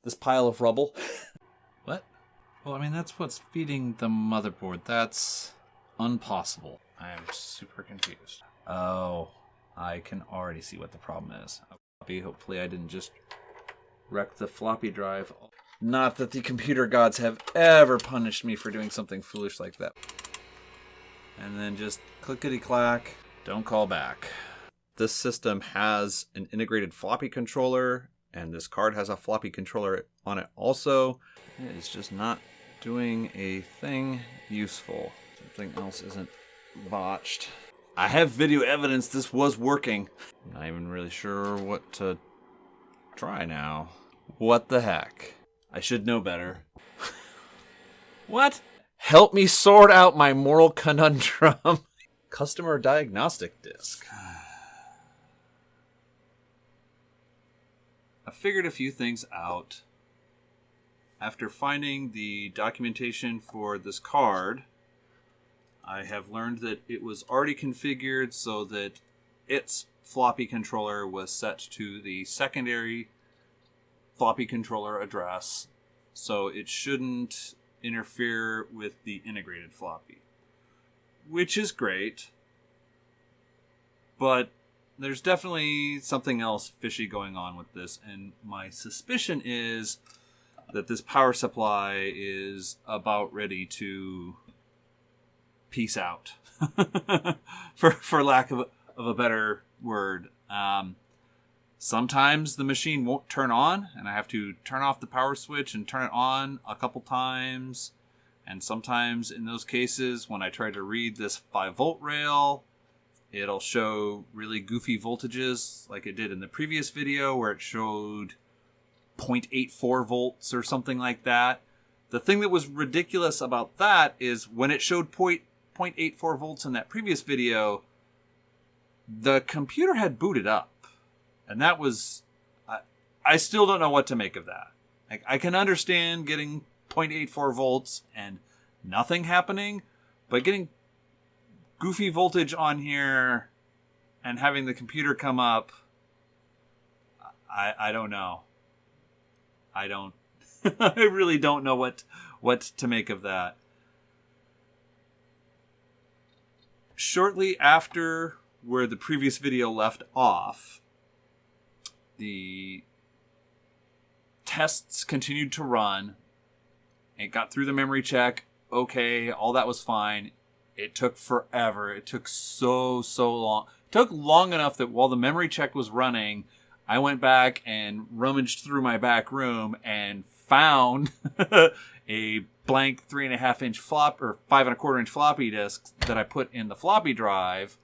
this pile of rubble. What? Well, I mean, that's what's feeding the motherboard. That's impossible. I am super confused. Oh, I can already see what the problem is. Hopefully I didn't just wreck the floppy drive. Not that the computer gods have ever punished me for doing something foolish like that. And then just clickety-clack, don't call back. This system has an integrated floppy controller, and this card has a floppy controller on it also. It is just not doing a thing useful. Something else isn't botched. I have video evidence this was working. I'm not even really sure what to try now. What the heck? I should know better. What? Help me sort out my moral conundrum. Customer diagnostic disc. I figured a few things out. After finding the documentation for this card, I have learned that it was already configured so that its floppy controller was set to the secondary floppy controller address, so it shouldn't interfere with the integrated floppy, which is great, but there's definitely something else fishy going on with this, and my suspicion is that this power supply is about ready to peace out, for lack of a better word. Sometimes the machine won't turn on, and I have to turn off the power switch and turn it on a couple times. And sometimes in those cases, when I try to read this 5-volt rail, it'll show really goofy voltages like it did in the previous video where it showed 0.84 volts or something like that. The thing that was ridiculous about that is when it showed 0.84 volts in that previous video, the computer had booted up. And that was... I still don't know what to make of that. Like, I can understand getting 0.84 volts and nothing happening, but getting goofy voltage on here and having the computer come up, I don't know. I don't... I really don't know what to make of that. Shortly after where the previous video left off, the tests continued to run. It got through the memory check. Okay, all that was fine. It took forever. It took so long. It took long enough that while the memory check was running, I went back and rummaged through my back room and found a blank 3.5-inch flop or 5.25-inch floppy disk that I put in the floppy drive.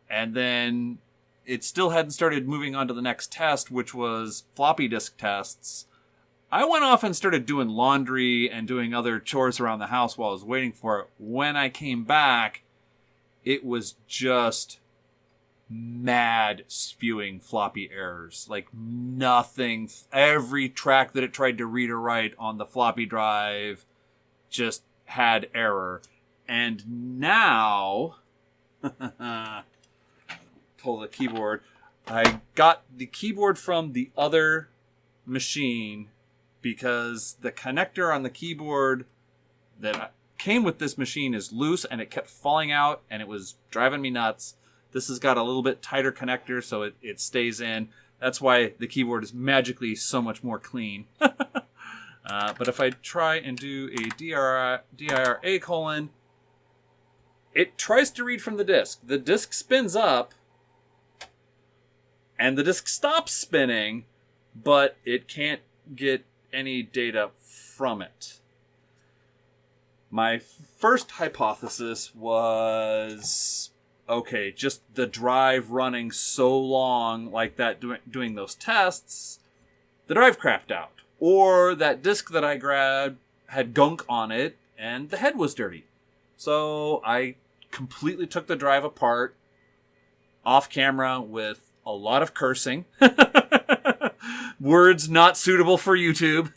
And then it still hadn't started moving on to the next test, which was floppy disk tests. I went off and started doing laundry and doing other chores around the house while I was waiting for it. When I came back, it was just mad spewing floppy errors. Like nothing. Every track that it tried to read or write on the floppy drive just had error. And now... pull the keyboard. I got the keyboard from the other machine because the connector on the keyboard that came with this machine is loose and it kept falling out and it was driving me nuts. This has got a little bit tighter connector so it stays in. That's why the keyboard is magically so much more clean. But if I try and do a DIRA colon, it tries to read from the disk. The disk spins up and the disk stops spinning, but it can't get any data from it. My first hypothesis was, okay, just the drive running so long like that doing those tests, the drive crapped out. Or that disk that I grabbed had gunk on it and the head was dirty. So I completely took the drive apart off camera with a lot of cursing. Words not suitable for YouTube.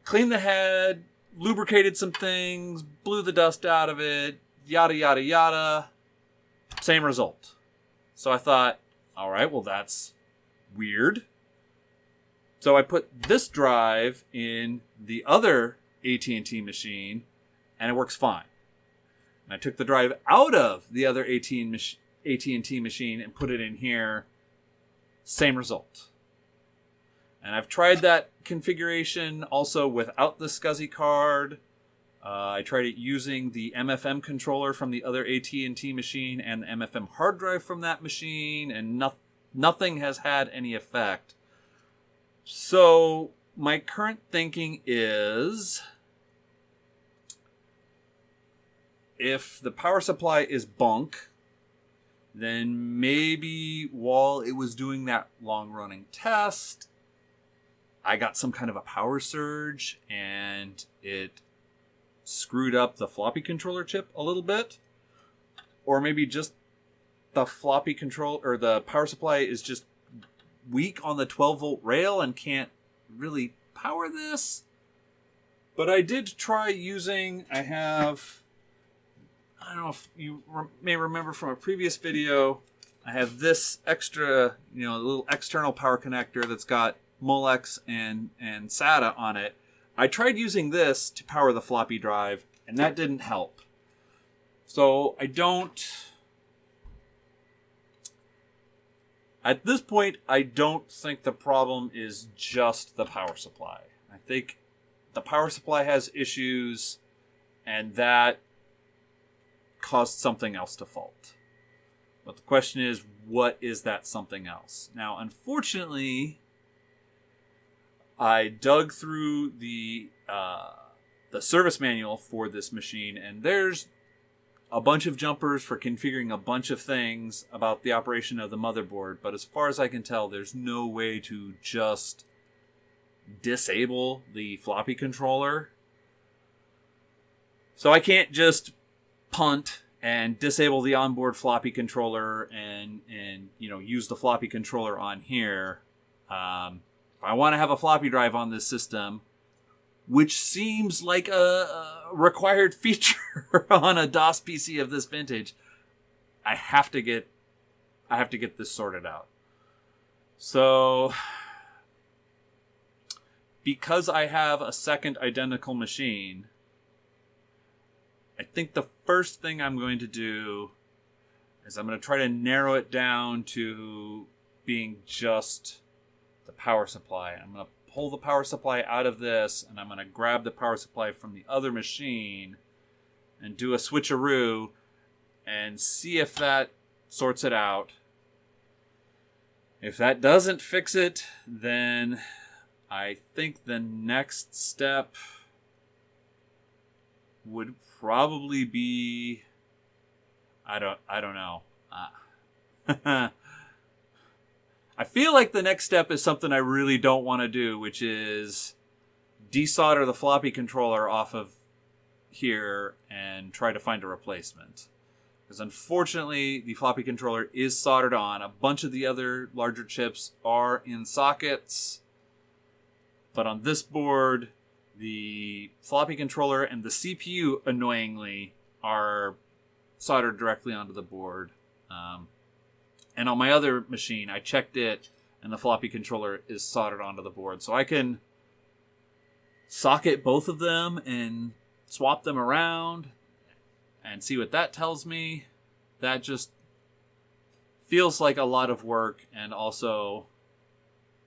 Cleaned the head, lubricated some things, blew the dust out of it, yada, yada, yada. Same result. So I thought, all right, well, that's weird. So I put this drive in the other AT&T machine, and it works fine. And I took the drive out of the other AT&T machine and put it in here. Same result. And I've tried that configuration also without the SCSI card. I tried it using the MFM controller from the other AT&T machine and the MFM hard drive from that machine, and nothing has had any effect. So my current thinking is, if the power supply is bunk, then maybe while it was doing that long-running test, I got some kind of a power surge and it screwed up the floppy controller chip a little bit. Or maybe just the floppy control or the power supply is just weak on the 12-volt rail and can't really power this. But I did try using, I don't know if you may remember from a previous video, I have this extra, little external power connector that's got Molex and SATA on it. I tried using this to power the floppy drive, and that didn't help. So at this point, I don't think the problem is just the power supply. I think the power supply has issues, and that caused something else to fault. But the question is, what is that something else? Now, unfortunately, I dug through the service manual for this machine, and there's a bunch of jumpers for configuring a bunch of things about the operation of the motherboard, but as far as I can tell, there's no way to just disable the floppy controller. So I can't just punt and disable the onboard floppy controller and use the floppy controller on here. If I want to have a floppy drive on this system, which seems like a required feature on a DOS PC of this vintage, I have to get this sorted out. So, because I have a second identical machine, I think the first thing I'm going to do is I'm going to try to narrow it down to being just the power supply. I'm going to pull the power supply out of this, and I'm going to grab the power supply from the other machine and do a switcharoo and see if that sorts it out. If that doesn't fix it, then I think the next step would probably be, I don't know. I feel like the next step is something I really don't want to do, which is desolder the floppy controller off of here and try to find a replacement. Because unfortunately, the floppy controller is soldered on. A bunch of the other larger chips are in sockets. But on this board, the floppy controller and the CPU, annoyingly, are soldered directly onto the board. And on my other machine, I checked it, and the floppy controller is soldered onto the board. So I can socket both of them and swap them around and see what that tells me. That just feels like a lot of work, and also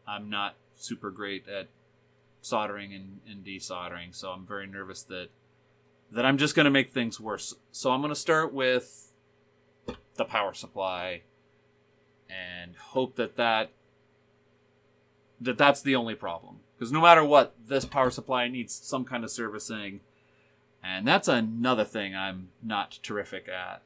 I'm not super great at soldering and desoldering, so I'm very nervous that I'm just going to make things worse. So I'm going to start with the power supply and hope that's the only problem. Because no matter what, this power supply needs some kind of servicing, and that's another thing I'm not terrific at.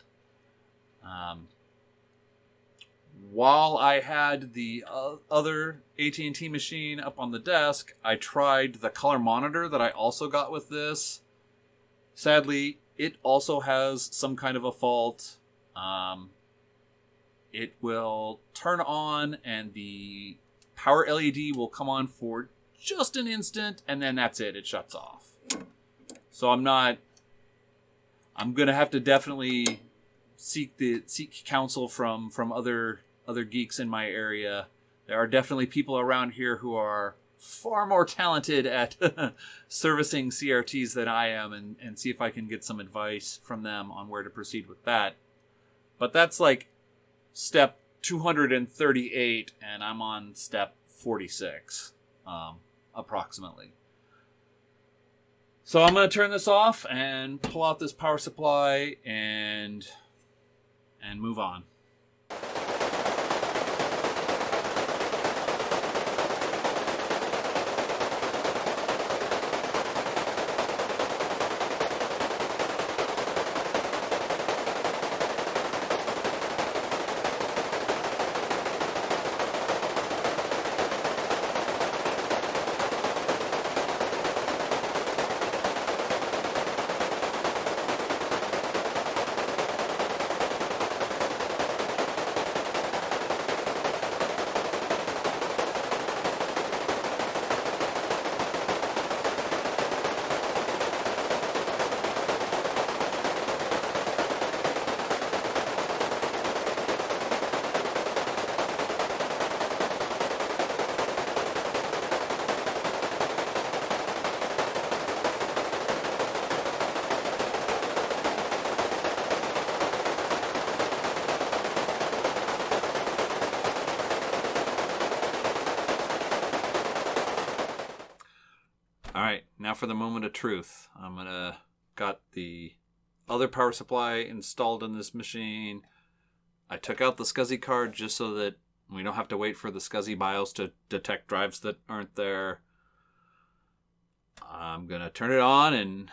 While I had the other AT&T machine up on the desk, I tried the color monitor that I also got with this. Sadly, it also has some kind of a fault. It will turn on and the power LED will come on for just an instant, and then that's it. It shuts off. So I'm going to have to definitely seek counsel from other geeks in my area. There are definitely people around here who are far more talented at servicing CRTs than I am, and see if I can get some advice from them on where to proceed with that. But that's like step 238, and I'm on step 46, approximately. So I'm going to turn this off and pull out this power supply and move on. Alright, now for the moment of truth. I'm gonna got the other power supply installed in this machine. I took out the SCSI card just so that we don't have to wait for the SCSI BIOS to detect drives that aren't there. I'm gonna turn it on and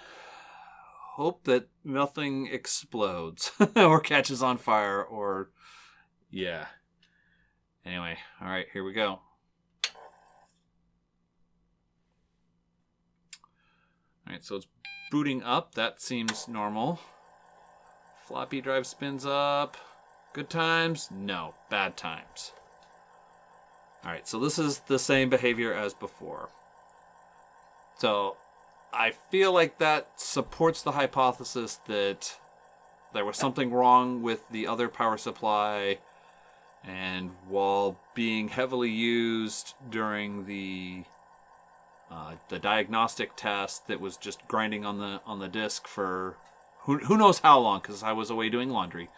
hope that nothing explodes or catches on fire or yeah. Anyway, alright, here we go. Alright, so it's booting up. That seems normal. Floppy drive spins up. Good times? No. Bad times. Alright, so this is the same behavior as before. So I feel like that supports the hypothesis that there was something wrong with the other power supply, and while being heavily used during the diagnostic test that was just grinding on the disk for who knows how long, because I was away doing laundry.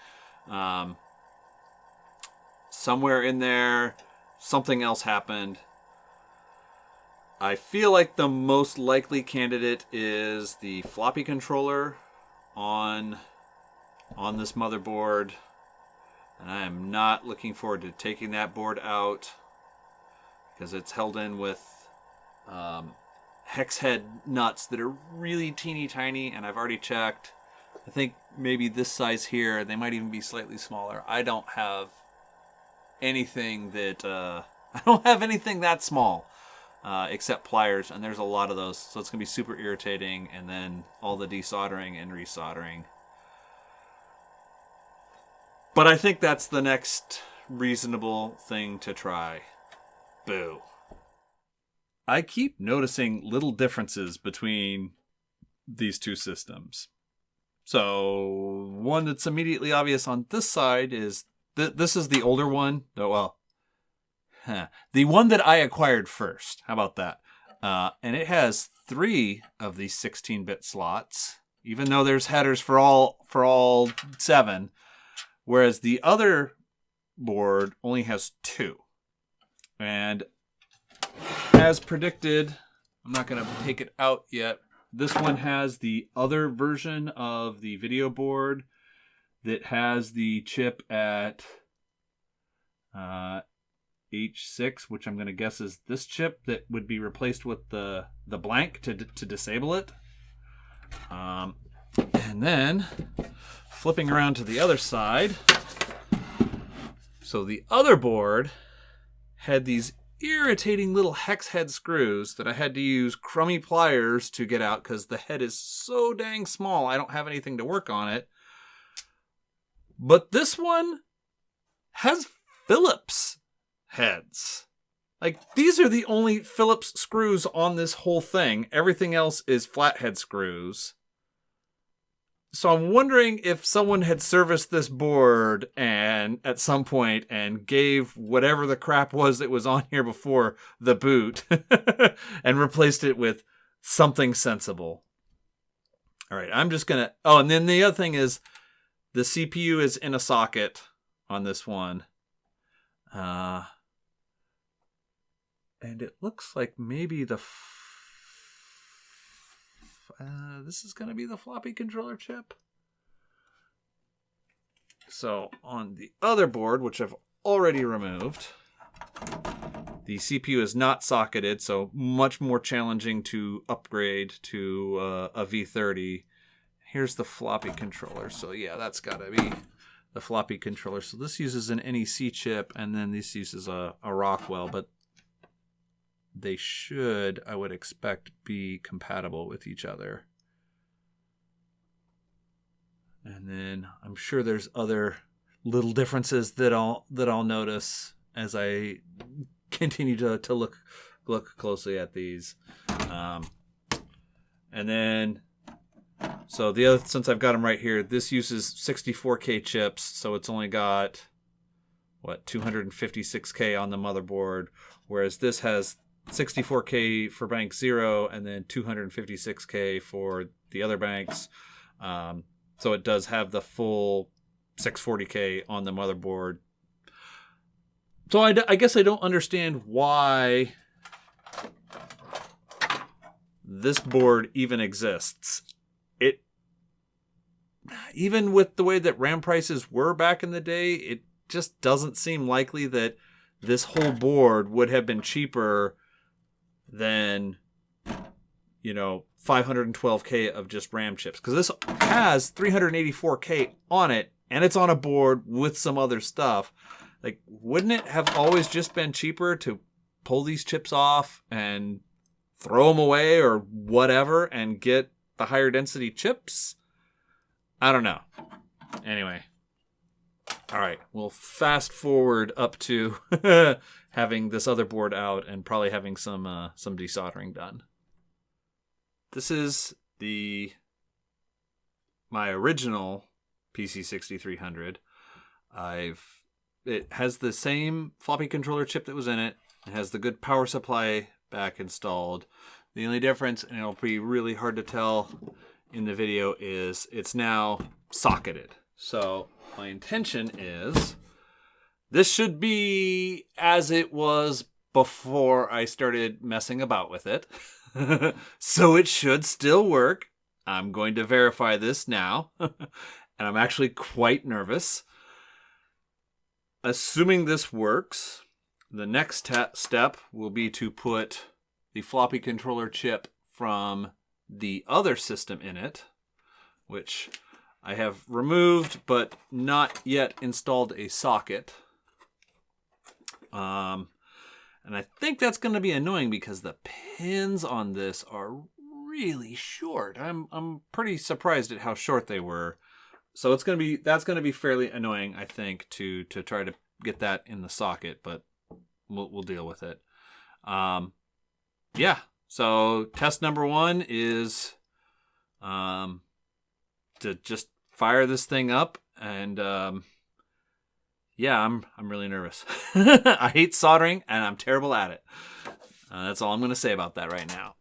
Somewhere in there, something else happened. I feel like the most likely candidate is the floppy controller on this motherboard, and I am not looking forward to taking that board out because it's held in with hex head nuts that are really teeny tiny, and I've already checked. I think maybe this size here, they might even be slightly smaller. I don't have anything that small except pliers, and there's a lot of those, so it's gonna be super irritating, and then all the desoldering and resoldering. But I think that's the next reasonable thing to try. Boo. I keep noticing little differences between these two systems. So one that's immediately obvious on this side is this is the older one. Oh, well, the one that I acquired first. How about that? And it has 3 of these 16-bit slots, even though there's headers for all 7. Whereas the other board only has 2. And as predicted, I'm not going to take it out yet. This one has the other version of the video board that has the chip at H6, which I'm going to guess is this chip that would be replaced with the blank to disable it. And then flipping around to the other side. So the other board had these irritating little hex head screws that I had to use crummy pliers to get out because the head is so dang small. I don't have anything to work on it. But this one has Phillips heads. Like, these are the only Phillips screws on this whole thing. Everything else is flathead screws. So I'm wondering if someone had serviced this board and at some point and gave whatever the crap was that was on here before the boot and replaced it with something sensible. All right, I'm just going to... Oh, and then the other thing is the CPU is in a socket on this one. And it looks like maybe the... this is going to be the floppy controller chip. So on the other board, which I've already removed, the CPU is not socketed, so much more challenging to upgrade to a V30. Here's the floppy controller. So yeah, that's got to be the floppy controller. So this uses an NEC chip, and then this uses a Rockwell, but they should, I would expect, be compatible with each other. And then I'm sure there's other little differences that I'll notice as I continue to look closely at these. And then, so the other, since I've got them right here, this uses 64K chips, so it's only got what, 256K on the motherboard, whereas this has 64K for bank 0 and then 256K for the other banks. So it does have the full 640K on the motherboard. So I guess I don't understand why this board even exists. It, even with the way that RAM prices were back in the day, it just doesn't seem likely that this whole board would have been cheaper than, 512K of just RAM chips. Because this has 384K on it, and it's on a board with some other stuff. Like, wouldn't it have always just been cheaper to pull these chips off and throw them away or whatever and get the higher density chips? I don't know. Anyway. All right. We'll fast forward up to having this other board out and probably having some desoldering done. This is my original PC6300. It has the same floppy controller chip that was in it. It has the good power supply back installed. The only difference, and it'll be really hard to tell in the video, is it's now socketed. So my intention is this should be as it was before I started messing about with it. So it should still work. I'm going to verify this now. And I'm actually quite nervous. Assuming this works, the next step will be to put the floppy controller chip from the other system in it, which I have removed but not yet installed a socket. And I think that's going to be annoying because the pins on this are really short. I'm pretty surprised at how short they were. So that's going to be fairly annoying, I think, to try to get that in the socket, but we'll deal with it. Yeah. So test number 1 is to just fire this thing up, and yeah, I'm really nervous. I hate soldering, and I'm terrible at it. That's all I'm going to say about that right now.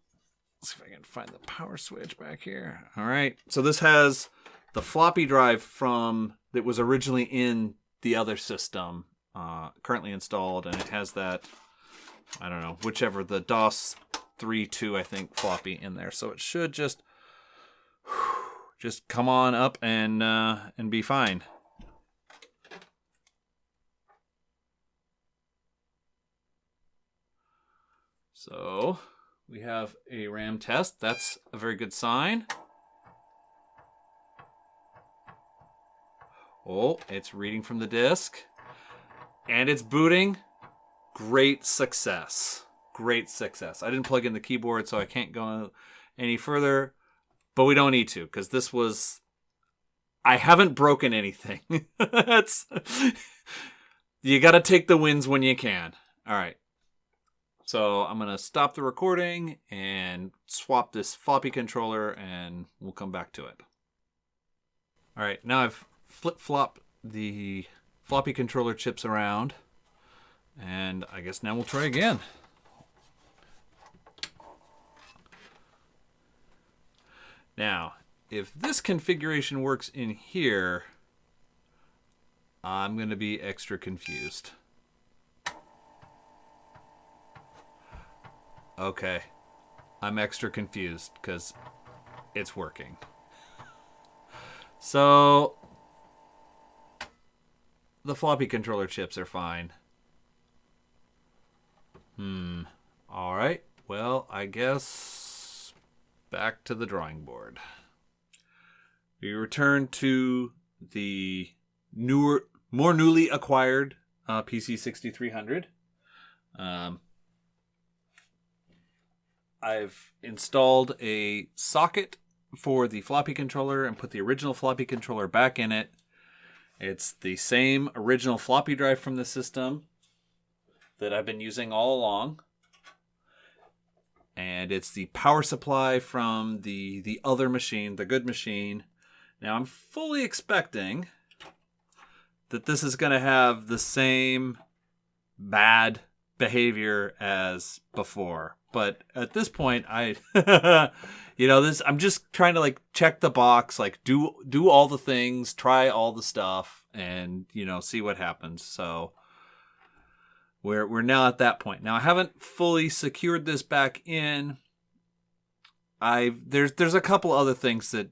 Let's see if I can find the power switch back here. All right. So this has the floppy drive that was originally in the other system, currently installed, and it has that, I don't know, whichever, the DOS 3.2, I think, floppy in there. So it should just come on up and be fine. So we have a RAM test. That's a very good sign. Oh, it's reading from the disk. And it's booting. Great success. Great success. I didn't plug in the keyboard, so I can't go any further. But we don't need to, because I haven't broken anything. You got to take the wins when you can. All right. So I'm going to stop the recording and swap this floppy controller, and we'll come back to it. All right, now I've flip-flopped the floppy controller chips around, and I guess now we'll try again. Now, if this configuration works in here, I'm going to be extra confused. Okay, I'm extra confused because it's working. So, the floppy controller chips are fine. All right, well, I guess back to the drawing board. We return to the more newly acquired PC6300. I've installed a socket for the floppy controller and put the original floppy controller back in it. It's the same original floppy drive from the system that I've been using all along. And it's the power supply from the other machine, the good machine. Now I'm fully expecting that this is going to have the same bad behavior as before. But at this point, I'm just trying to like check the box, like do all the things, try all the stuff, and see what happens. So we're now at that point. Now I haven't fully secured this back in. There's a couple other things that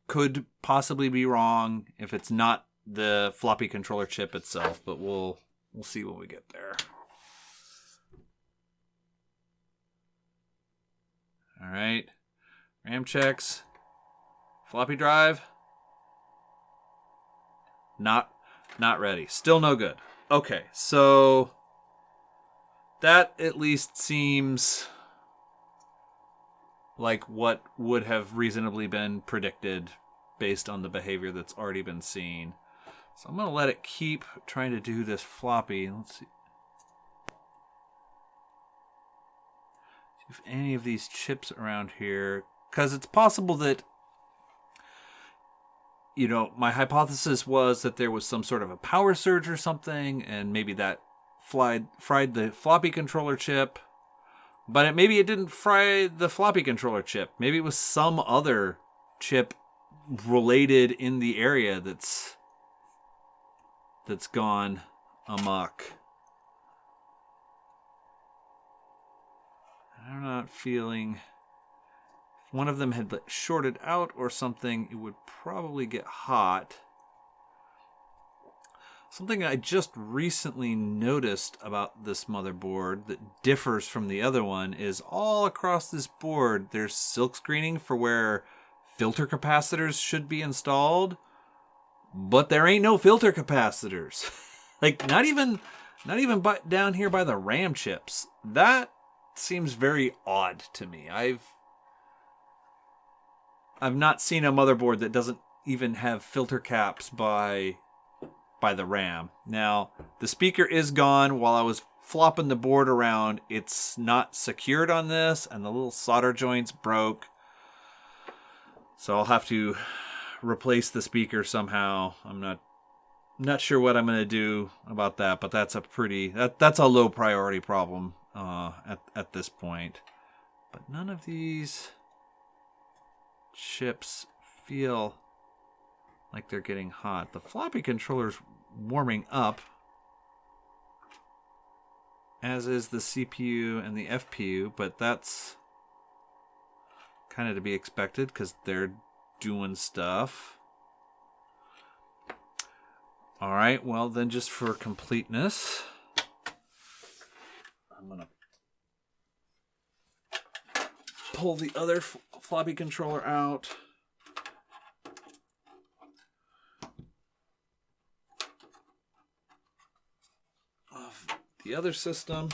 could possibly be wrong if it's not the floppy controller chip itself, but we'll see when we get there. All right, RAM checks, floppy drive, not ready, still no good. Okay, so that at least seems like what would have reasonably been predicted based on the behavior that's already been seen. So I'm going to let it keep trying to do this floppy. Let's see if any of these chips around here, because it's possible that, my hypothesis was that there was some sort of a power surge or something, and maybe that fried the floppy controller chip. But maybe it didn't fry the floppy controller chip. Maybe it was some other chip related in the area that's gone amok. I'm not feeling... If one of them had shorted out or something, it would probably get hot. Something I just recently noticed about this motherboard that differs from the other one is all across this board there's silk screening for where filter capacitors should be installed, but there ain't no filter capacitors. Like not even down here by the RAM chips. That seems very odd to me. I've not seen a motherboard that doesn't even have filter caps by the RAM. Now, the speaker is gone. While I was flopping the board around, it's not secured on this, and the little solder joints broke. So I'll have to replace the speaker somehow. I'm not sure what I'm going to do about that, but that's a low priority problem at this point. But none of these chips feel like they're getting hot. The floppy controller's warming up, as is the CPU and the FPU, but that's kind of to be expected because they're doing stuff. All right, well then, just for completeness, I'm gonna pull the other floppy controller out. Of the other system.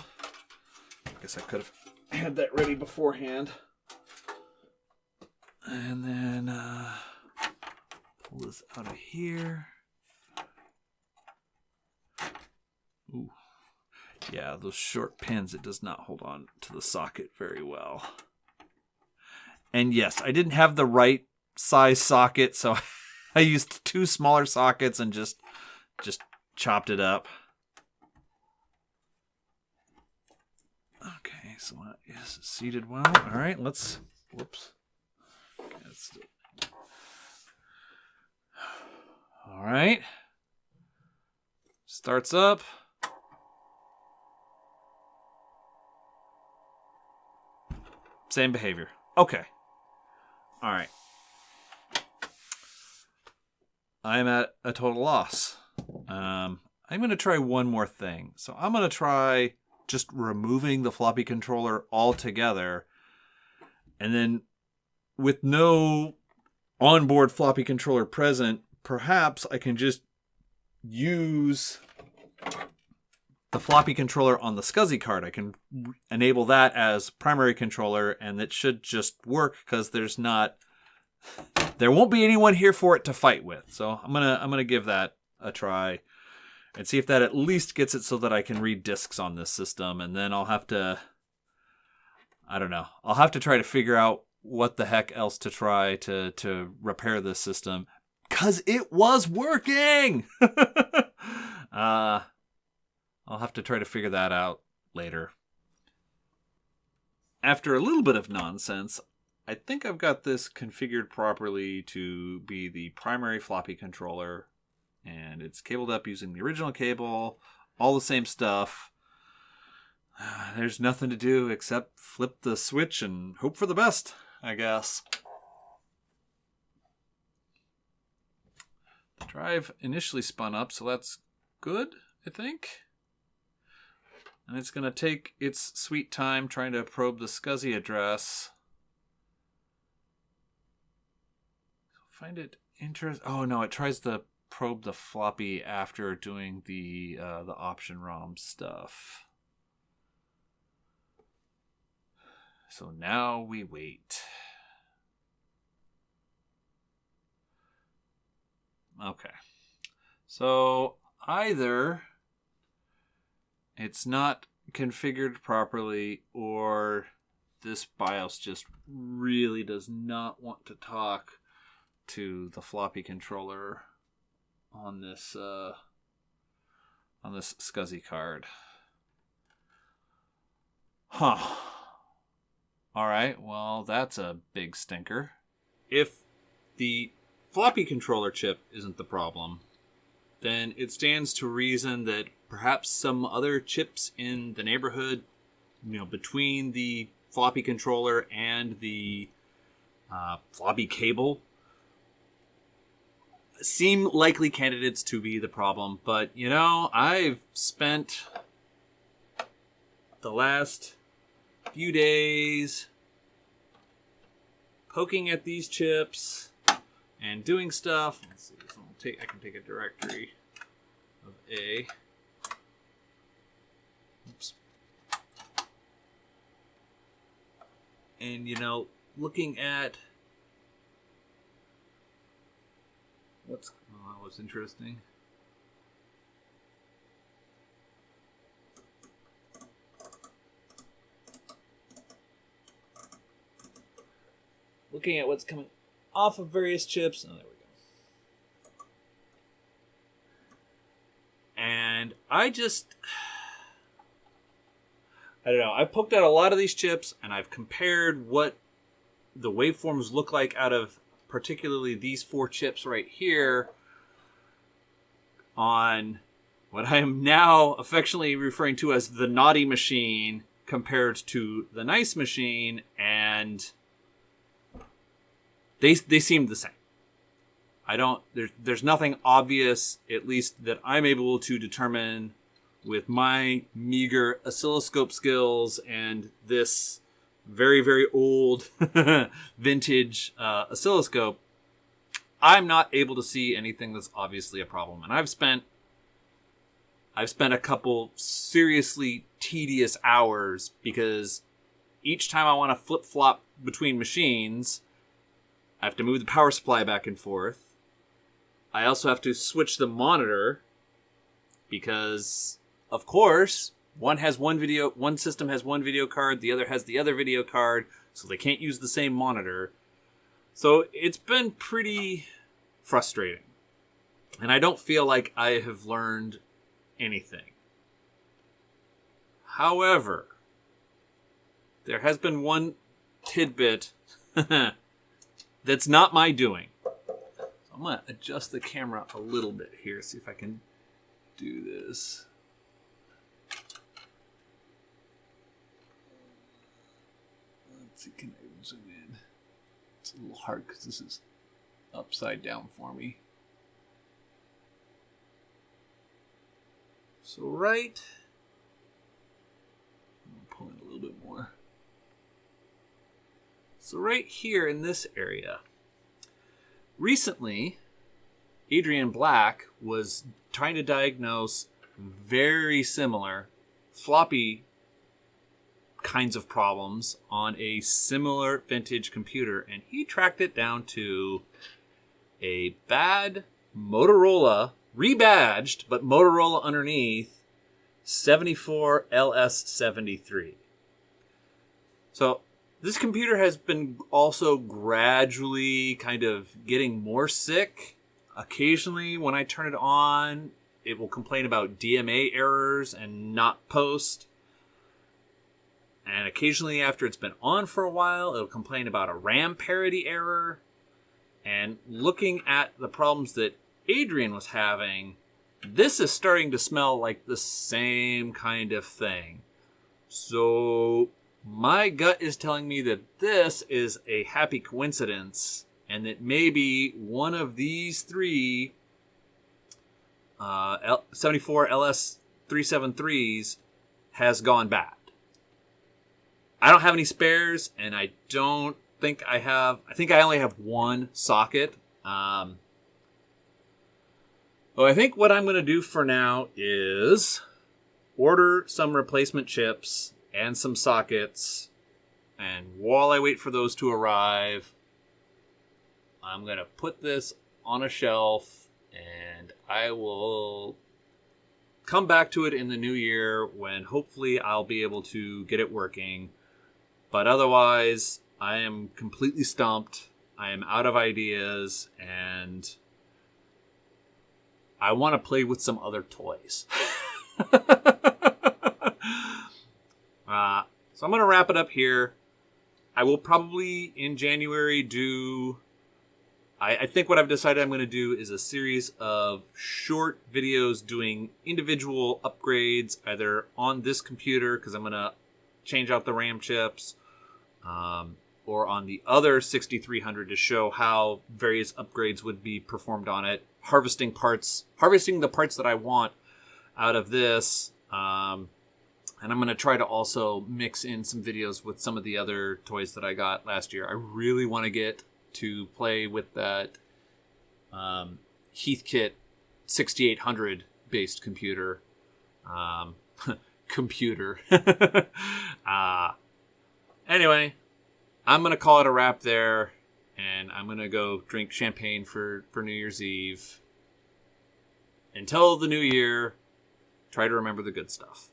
I guess I could have had that ready beforehand. And then pull this out of here. Ooh. Yeah, those short pins, it does not hold on to the socket very well. And yes, I didn't have the right size socket, so I used 2 smaller sockets and just chopped it up. Okay, so that is seated well. All right, let's. Whoops. Okay, all right. Starts up. Same behavior. Okay. All right. I'm at a total loss. I'm going to try one more thing. So I'm going to try just removing the floppy controller altogether. And then with no onboard floppy controller present, perhaps I can just use the floppy controller on the SCSI card. I can enable that as primary controller, and it should just work because there won't be anyone here for it to fight with. So I'm gonna give that a try and see if that at least gets it so that I can read discs on this system, and then I'll have to, I don't know, I'll have to try to figure out what the heck else to try to repair this system, because it was working. I'll have to try to figure that out later. After a little bit of nonsense, I think I've got this configured properly to be the primary floppy controller, and it's cabled up using the original cable, all the same stuff. There's nothing to do except flip the switch and hope for the best, I guess. The drive initially spun up, so that's good, I think. And it's going to take its sweet time trying to probe the SCSI address. Find it interesting. Oh no, it tries to probe the floppy after doing the option ROM stuff. So now we wait. Okay. So either it's not configured properly, or this BIOS just really does not want to talk to the floppy controller on this SCSI card. Huh. All right, well, that's a big stinker. If the floppy controller chip isn't the problem, then it stands to reason that perhaps some other chips in the neighborhood, between the floppy controller and the floppy cable, seem likely candidates to be the problem. But, I've spent the last few days poking at these chips and doing stuff. Let's see, so I can take a directory of A. Oops. And, looking at that was interesting. Looking at what's coming off of various chips. Oh, there we go. And I don't know. I've poked at a lot of these chips, and I've compared what the waveforms look like out of particularly these 4 chips right here on what I am now affectionately referring to as the naughty machine compared to the nice machine, and they seem the same. There's nothing obvious, at least that I'm able to determine with my meager oscilloscope skills and this very, very old vintage oscilloscope. I'm not able to see anything that's obviously a problem. And I've spent a couple seriously tedious hours, because each time I want to flip-flop between machines, I have to move the power supply back and forth. I also have to switch the monitor, because, of course, one system has one video card, the other has the other video card, so they can't use the same monitor. So it's been pretty frustrating. And I don't feel like I have learned anything. However, there has been one tidbit that's not my doing. So I'm going to adjust the camera a little bit here, see if I can do this. Let's see, can I zoom in? It's a little hard because this is upside down for me. So right, I'm pulling a little bit more. So right here in this area, recently, Adrian Black was trying to diagnose very similar floppy kinds of problems on a similar vintage computer, and he tracked it down to a bad Motorola, rebadged, but Motorola underneath, 74LS73. So this computer has been also gradually kind of getting more sick. Occasionally, when I turn it on, it will complain about DMA errors and not post. And occasionally, after it's been on for a while, it'll complain about a RAM parity error. And looking at the problems that Adrian was having, this is starting to smell like the same kind of thing. So my gut is telling me that this is a happy coincidence, and that maybe one of these three 74LS373s has gone bad. I don't have any spares, and I don't think I have. I think I only have one socket. So I think what I'm going to do for now is order some replacement chips and some sockets. And while I wait for those to arrive, I'm going to put this on a shelf, and I will come back to it in the new year when hopefully I'll be able to get it working. But otherwise, I am completely stumped. I am out of ideas, and I want to play with some other toys. So I'm going to wrap it up here. I will probably in January do... I think what I've decided I'm going to do is a series of short videos doing individual upgrades, either on this computer, because I'm going to change out the RAM chips, or on the other 6300 to show how various upgrades would be performed on it, harvesting the parts that I want out of this. And I'm going to try to also mix in some videos with some of the other toys that I got last year. I really want to get to play with that Heathkit 6800 based computer. Anyway, I'm going to call it a wrap there, and I'm going to go drink champagne for New Year's Eve. Until the new year, try to remember the good stuff.